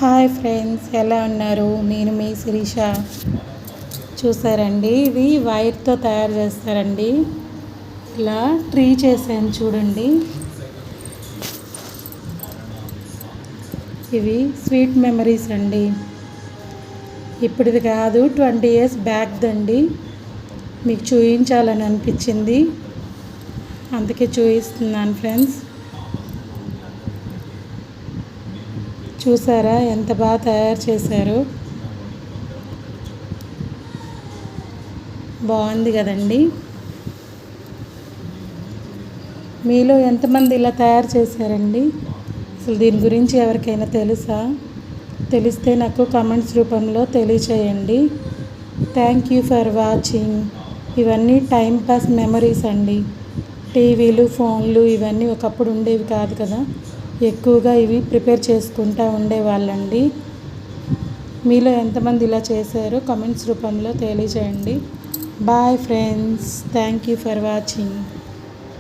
Hi friends, ఎలా ఉన్నారు? నేను మీ శిరీష. చూసారండి, ఇది వైర్తో తయారు చేస్తారండి. ఇలా ట్రీ చేశాను చూడండి. ఇవి స్వీట్ మెమరీస్ అండి. ఇప్పుడుది కాదు, 20 years బ్యాక్దండి. మీకు చూపించాలని అనిపించింది, అందుకే చూపిస్తున్నాను ఫ్రెండ్స్. చూసారా ఎంత బాగా తయారు చేశారు? బాగుంది కదండి. మీలో ఎంతమంది ఇలా తయారు చేశారండి? అసలు దీని గురించి ఎవరికైనా తెలుసా? తెలిస్తే నాకు కామెంట్స్ రూపంలో తెలియచేయండి. Thank you for watching. ఇవన్నీ టైంపాస్ మెమరీస్ అండి. టీవీలు, ఫోన్లు ఇవన్నీ ఒకప్పుడు ఉండేవి కాదు కదా. ఎక్కువగా ఇవి ప్రిపేర్ చేసుకుంటూ ఉండేవాళ్ళండి. మీలో ఎంతమంది ఇలా చేశారో కామెంట్స్ రూపంలో తెలియజేయండి. Bye friends, thank you for watching.